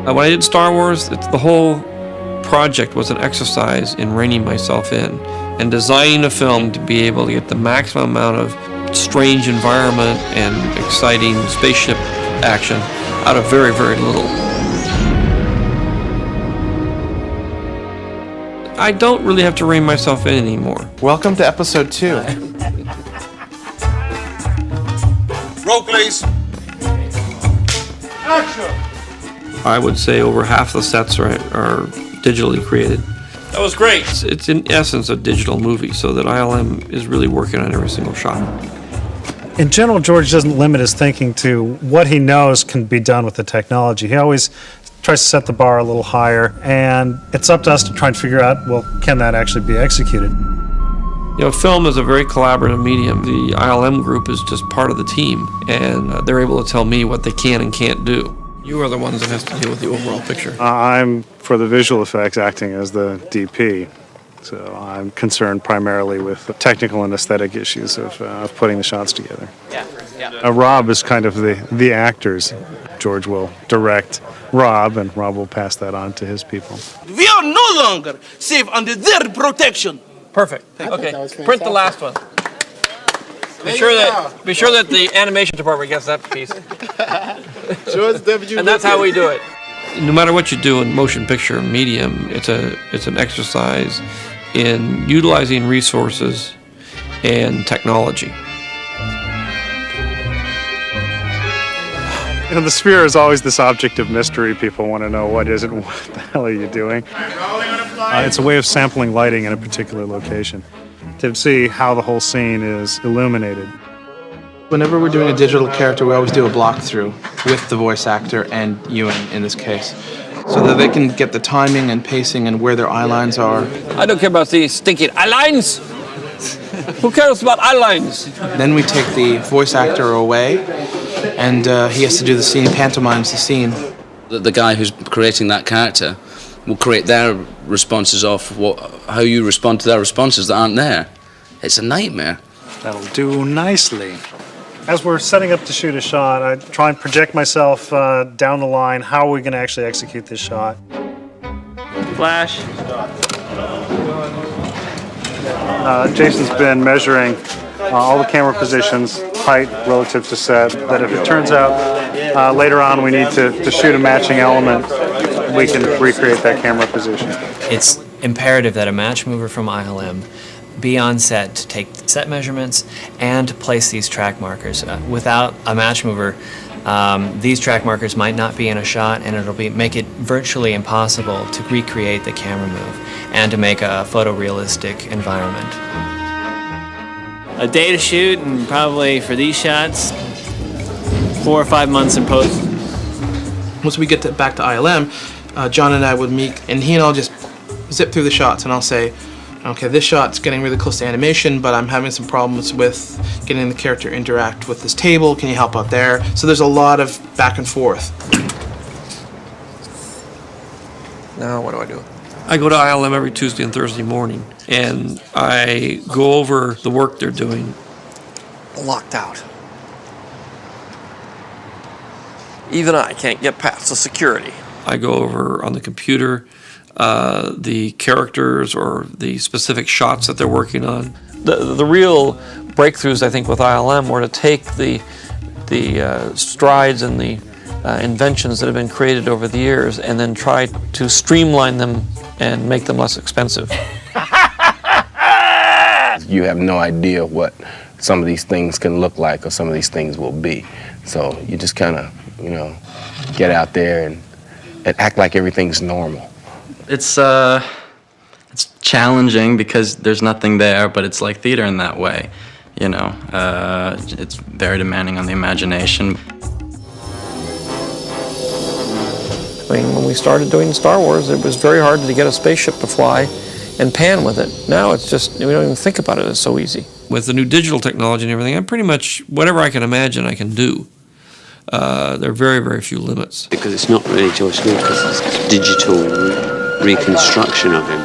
When I did Star Wars, the whole project was an exercise in reining myself in and designing a film to be able to get the maximum amount of strange environment and exciting spaceship action out of very, very little. I don't really have to rein myself in anymore. Welcome to episode 2. Roll, please. Action! I would say over half the sets are digitally created. That was great. It's in essence a digital movie, so that ILM is really working on every single shot. In general, George doesn't limit his thinking to what he knows can be done with the technology. He always tries to set the bar a little higher, and it's up to us to try and figure out, well, can that actually be executed? You know, film is a very collaborative medium. The ILM group is just part of the team, and they're able to tell me what they can and can't do. You are the ones that has to deal with the overall picture. I'm, for the visual effects, acting as the DP. So I'm concerned primarily with the technical and aesthetic issues of putting the shots together. Rob is kind of the actors. George will direct Rob, and Rob will pass that on to his people. We are no longer safe under their protection. Perfect. Okay, print the last one. Be sure that the animation department gets that piece. And that's how we do it. No matter what you do in motion picture medium, it's an exercise in utilizing resources and technology. You know, the sphere is always this object of mystery. People want to know what is it, what the hell are you doing? It's a way of sampling lighting in a particular location to see how the whole scene is illuminated. Whenever we're doing a digital character, we always do a block through with the voice actor and Ewan in this case, so that they can get the timing and pacing and where their eye lines are. I don't care about these stinking eye lines. Who cares about eye lines? Then we take the voice actor away, and he has to do the scene, pantomimes the scene. The guy who's creating that character will create their responses off how you respond to their responses that aren't there. It's a nightmare. That'll do nicely. As we're setting up to shoot a shot, I try and project myself down the line. How are we going to actually execute this shot? Flash. Jason's been measuring all the camera positions, height relative to set, that if it turns out later on we need to shoot a matching element, we can recreate that camera position. It's imperative that a match mover from ILM be on set to take set measurements and to place these track markers. Without a match mover, these track markers might not be in a shot, and it'll make it virtually impossible to recreate the camera move and to make a photorealistic environment. A day to shoot, and probably for these shots, 4 or 5 months in post. Once we get back to ILM, John and I would meet, and he and I'll just zip through the shots, and I'll say, okay, this shot's getting really close to animation, but I'm having some problems with getting the character to interact with this table. Can you help out there? So there's a lot of back and forth. Now what do? I go to ILM every Tuesday and Thursday morning, and I go over the work they're doing. Locked out. Even I can't get past the security. I go over on the computer the characters or the specific shots that they're working on. The real breakthroughs, I think, with ILM were to take the strides and the inventions that have been created over the years and then try to streamline them and make them less expensive. You have no idea what some of these things can look like or some of these things will be. So you just kind of, get out there and act like everything's normal. It's challenging because there's nothing there, but it's like theater in that way, It's very demanding on the imagination. I mean, when we started doing Star Wars, it was very hard to get a spaceship to fly and pan with it. Now it's just, we don't even think about it, it's so easy. With the new digital technology and everything, I'm pretty much, whatever I can imagine, I can do. There are very, very few limits. Because it's not really George Lucas, it's digital reconstruction of him.